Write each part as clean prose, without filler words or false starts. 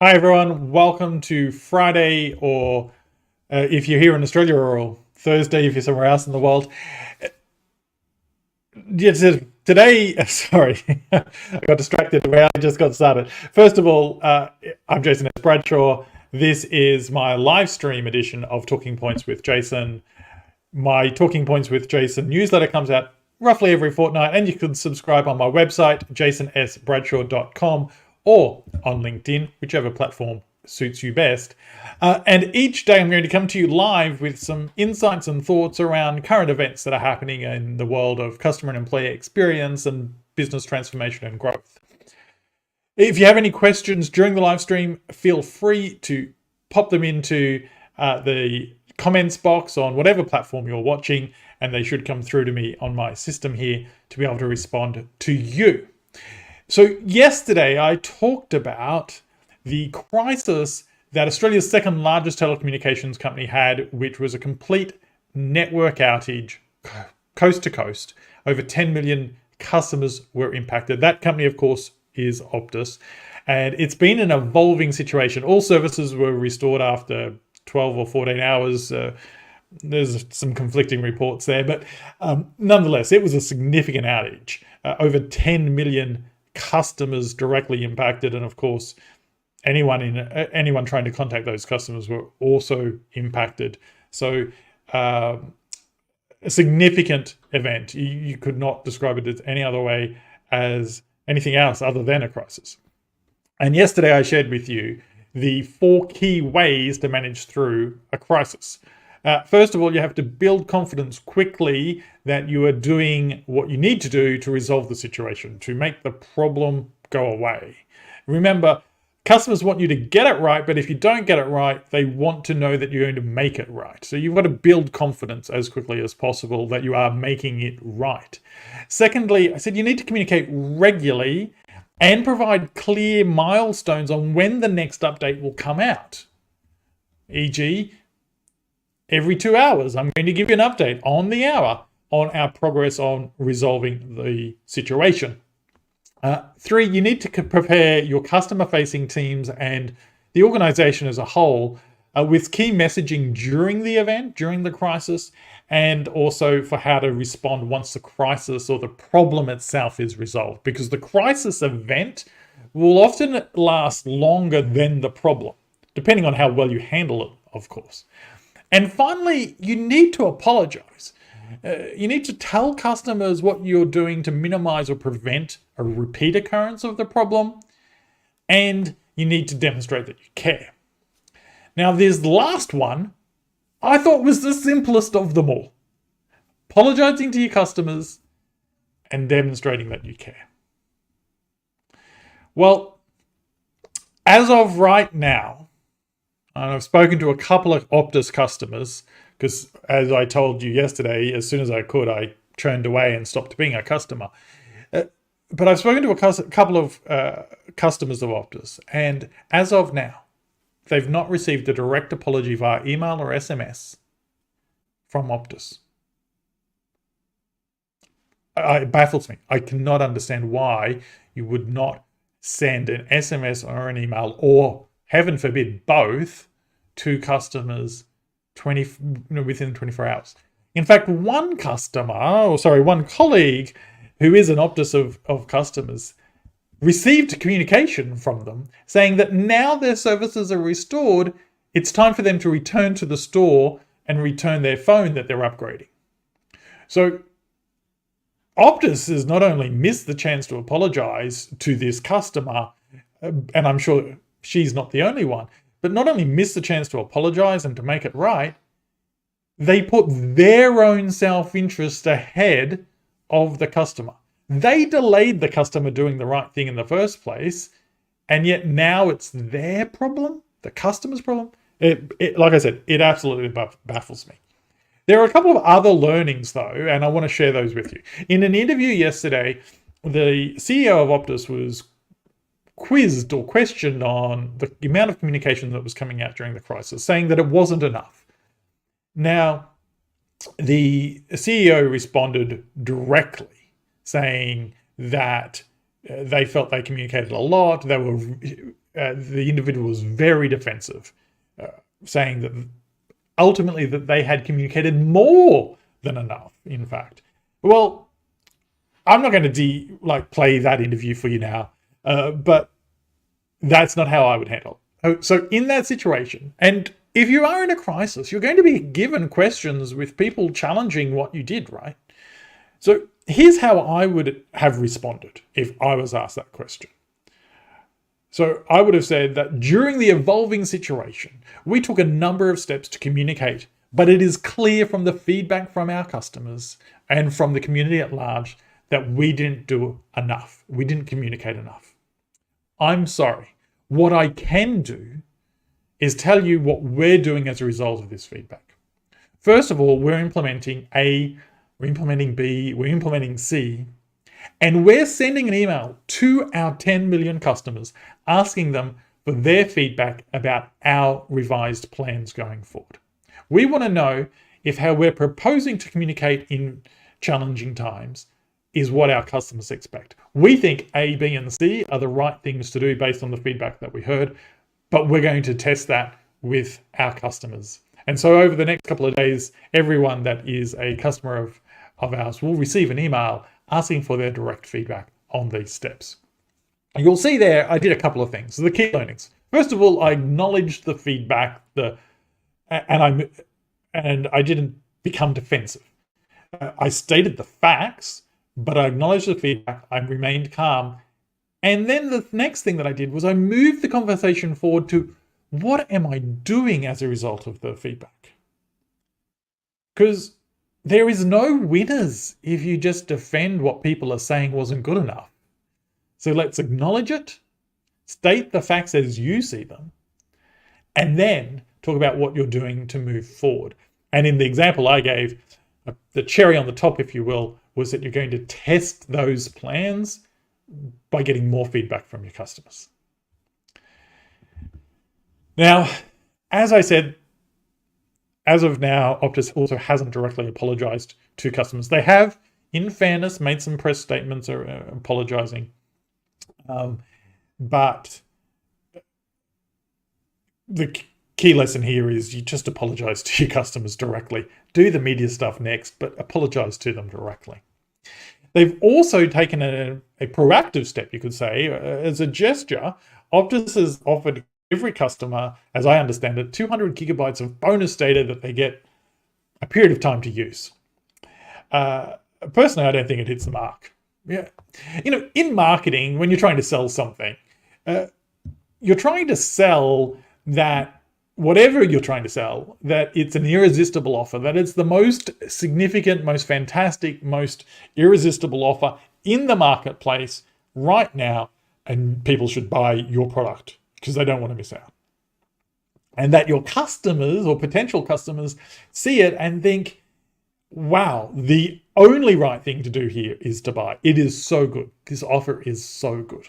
Hi everyone, welcome to Friday, or if you're here in Australia, or Thursday if you're somewhere else in the world. Yes, today, sorry, I got distracted where I just got started. First of all, I'm Jason S. Bradshaw. This is my live stream edition of Talking Points with Jason. My Talking Points with Jason newsletter comes out roughly every fortnight, and you can subscribe on my website, jasonsbradshaw.com, or on LinkedIn, whichever platform suits you best. And each day I'm going to come to you live with some insights and thoughts around current events that are happening in the world of customer and employee experience and business transformation and growth. If you have any questions during the live stream, feel free to pop them into the comments box on whatever platform you're watching, and they should come through to me on my system here to be able to respond to you. So yesterday I talked about the crisis that Australia's second largest telecommunications company had, which was a complete network outage coast to coast. Over 10 million customers were impacted. That company, of course, is Optus. And it's been an evolving situation. All services were restored after 12 or 14 hours. There's some conflicting reports there, but nonetheless, it was a significant outage. Over 10 million customers directly impacted, and of course, anyone trying to contact those customers were also impacted. So, a significant event. You could not describe it as any other way as anything else other than a crisis. And yesterday I shared with you the 4 key ways to manage through a crisis. First of all, you have to build confidence quickly that you are doing what you need to do to resolve the situation, to make the problem go away. Remember, customers want you to get it right, but if you don't get it right, they want to know that you're going to make it right. So you've got to build confidence as quickly as possible that you are making it right. Secondly, I said you need to communicate regularly and provide clear milestones on when the next update will come out. E.g., every 2 hours, I'm going to give you an update on the hour on our progress on resolving the situation. 3, you need to prepare your customer-facing teams and the organization as a whole with key messaging during the event, during the crisis, and also for how to respond once the crisis or the problem itself is resolved. Because the crisis event will often last longer than the problem, depending on how well you handle it, of course. And finally, you need to apologize. You need to tell customers what you're doing to minimize or prevent a repeat occurrence of the problem. And you need to demonstrate that you care. Now, this last one, I thought was the simplest of them all. Apologizing to your customers and demonstrating that you care. Well, as of right now, and I've spoken to a couple of Optus customers because, as I told you yesterday, as soon as I could, I turned away and stopped being a customer. But I've spoken to a couple of customers of Optus, and as of now, they've not received a direct apology via email or SMS from Optus. It baffles me. I cannot understand why you would not send an SMS or an email, or heaven forbid, both, to customers within 24 hours. In fact, one colleague who is an Optus of customers received communication from them saying that now their services are restored, it's time for them to return to the store and return their phone that they're upgrading. So Optus has not only missed the chance to apologize to this customer, and I'm sure she's not the only one, but not only missed the chance to apologize and to make it right, they put their own self-interest ahead of the customer. They delayed the customer doing the right thing in the first place, and yet now it's their problem, the customer's problem. Like I said, it absolutely baffles me. There are a couple of other learnings, though, and I want to share those with you. In an interview yesterday, the CEO of Optus was quizzed or questioned on the amount of communication that was coming out during the crisis, saying that it wasn't enough. Now, the CEO responded directly, saying that they felt they communicated a lot. They were the individual was very defensive, saying that ultimately that they had communicated more than enough, in fact. Well, I'm not going to play that interview for you now, but that's not how I would handle it. So in that situation, and if you are in a crisis, you're going to be given questions with people challenging what you did, right? So here's how I would have responded if I was asked that question. So I would have said that during the evolving situation, we took a number of steps to communicate, but it is clear from the feedback from our customers and from the community at large that we didn't do enough. We didn't communicate enough. I'm sorry. What I can do is tell you what we're doing as a result of this feedback. First of all, we're implementing A, we're implementing B, we're implementing C, and we're sending an email to our 10 million customers asking them for their feedback about our revised plans going forward. We want to know if how we're proposing to communicate in challenging times is what our customers expect. We think A, B, and C are the right things to do based on the feedback that we heard, but we're going to test that with our customers. And so over the next couple of days, everyone that is a customer of ours will receive an email asking for their direct feedback on these steps. And you'll see there, I did a couple of things. So the key learnings. First of all, I acknowledged the feedback, and I didn't become defensive. I stated the facts, but I acknowledged the feedback. I remained calm. And then the next thing that I did was I moved the conversation forward to what am I doing as a result of the feedback? Because there is no winners if you just defend what people are saying wasn't good enough. So let's acknowledge it, state the facts as you see them, and then talk about what you're doing to move forward. And in the example I gave, the cherry on the top, if you will, was that you're going to test those plans by getting more feedback from your customers. Now, as I said, as of now, Optus also hasn't directly apologized to customers. They have, in fairness, made some press statements apologizing. But the key lesson here is you just apologize to your customers directly. Do the media stuff next, but apologize to them directly. They've also taken a proactive step, you could say. As a gesture, Optus has offered every customer, as I understand it, 200 gigabytes of bonus data that they get a period of time to use. Personally, I don't think it hits the mark. Yeah, in marketing, when you're trying to sell something, you're trying to sell that whatever you're trying to sell, that it's an irresistible offer, that it's the most significant, most fantastic, most irresistible offer in the marketplace right now, and people should buy your product because they don't want to miss out. And that your customers or potential customers see it and think, wow, the only right thing to do here is to buy. It is so good. This offer is so good.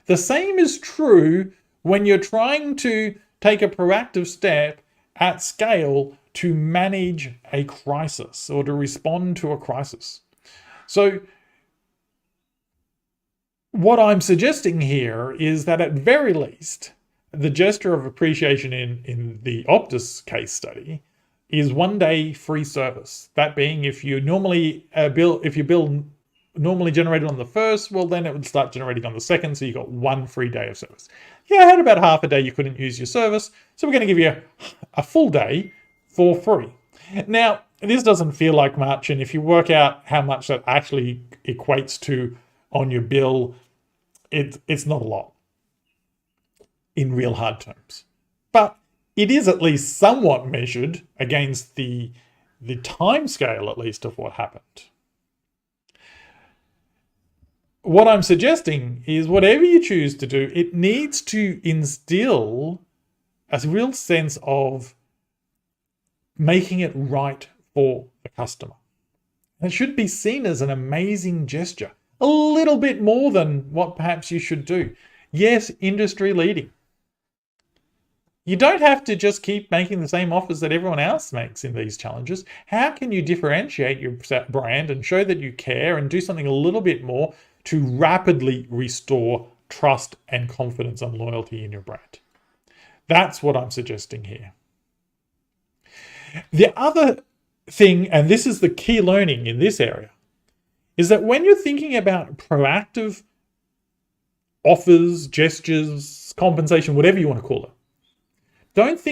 The same is true when you're trying to take a proactive step at scale to manage a crisis or to respond to a crisis. So what I'm suggesting here is that at very least, the gesture of appreciation in the Optus case study is 1 day free service. That being, if you normally bill normally generated on the first, well, then it would start generating on the second, so you got 1 free day of service. Yeah, I had about half a day you couldn't use your service, so we're going to give you a full day for free. Now, this doesn't feel like much, and if you work out how much that actually equates to on your bill, it's not a lot in real hard terms. But it is at least somewhat measured against the time scale, at least, of what happened. What I'm suggesting is whatever you choose to do, it needs to instill a real sense of making it right for the customer. It should be seen as an amazing gesture, a little bit more than what perhaps you should do. Yes, industry leading. You don't have to just keep making the same offers that everyone else makes in these challenges. How can you differentiate your brand and show that you care and do something a little bit more to rapidly restore trust and confidence and loyalty in your brand. That's what I'm suggesting here. The other thing, and this is the key learning in this area, is that when you're thinking about proactive offers, gestures, compensation, whatever you want to call it, don't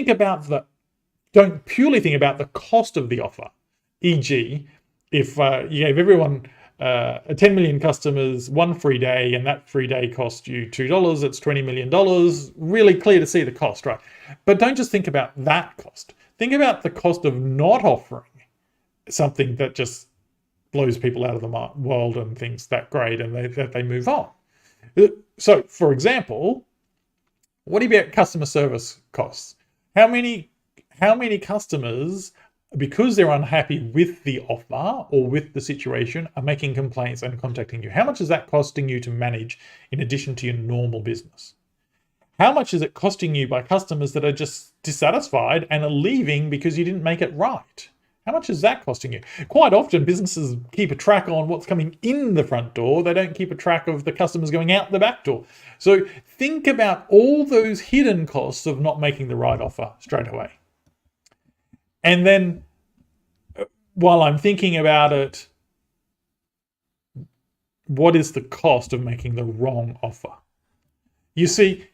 purely think about the cost of the offer. E.g., if you gave everyone 10 million customers one free day, and that free day cost you $2, it's $20 million. Really clear to see the cost, right? But don't just think about that cost. Think about the cost of not offering something that just blows people out of the world and thinks that great, and they move on. So, for example, what about customer service costs? How many customers, because they're unhappy with the offer or with the situation, are making complaints and contacting you? How much is that costing you to manage in addition to your normal business? How much is it costing you by customers that are just dissatisfied and are leaving because you didn't make it right? How much is that costing you? Quite often, businesses keep a track on what's coming in the front door. They don't keep a track of the customers going out the back door. So think about all those hidden costs of not making the right offer straight away. And then, while I'm thinking about it, what is the cost of making the wrong offer? You see,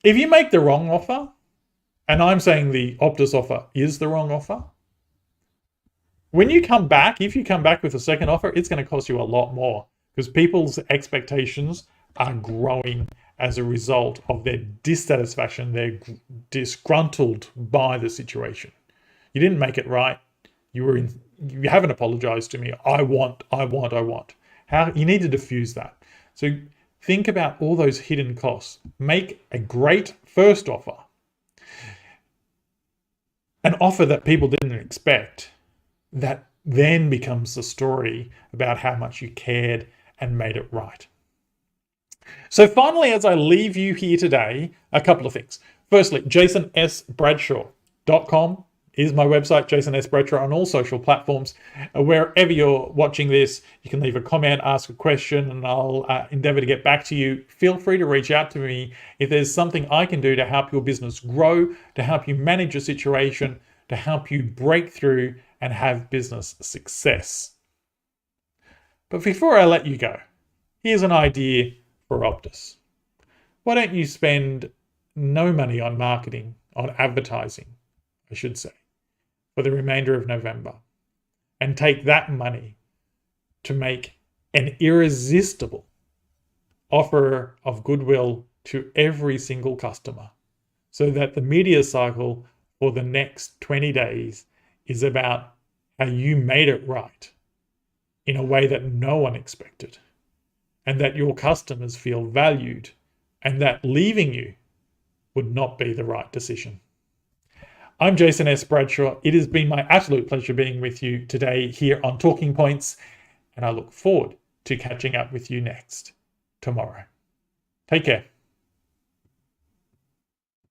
if you make the wrong offer, and I'm saying the Optus offer is the wrong offer, when you come back, if you come back with a second offer, it's going to cost you a lot more, because people's expectations are growing as a result of their dissatisfaction. They're disgruntled by the situation. You didn't make it right. You haven't apologized to me. I want. How you need to diffuse that. So think about all those hidden costs. Make a great first offer. An offer that people didn't expect, that then becomes the story about how much you cared and made it right. So finally, as I leave you here today, a couple of things. Firstly, jasonsbradshaw.com is my website, Jason S. Bradshaw, on all social platforms. Wherever you're watching this, you can leave a comment, ask a question, and I'll endeavor to get back to you. Feel free to reach out to me if there's something I can do to help your business grow, to help you manage your situation, to help you break through and have business success. But before I let you go, here's an idea for Optus. Why don't you spend no money on marketing, on advertising, I should say, for the remainder of November, and take that money to make an irresistible offer of goodwill to every single customer, so that the media cycle for the next 20 days is about how you made it right in a way that no one expected, and that your customers feel valued, and that leaving you would not be the right decision. I'm Jason S. Bradshaw. It has been my absolute pleasure being with you today here on Talking Points, and I look forward to catching up with you next tomorrow. Take care.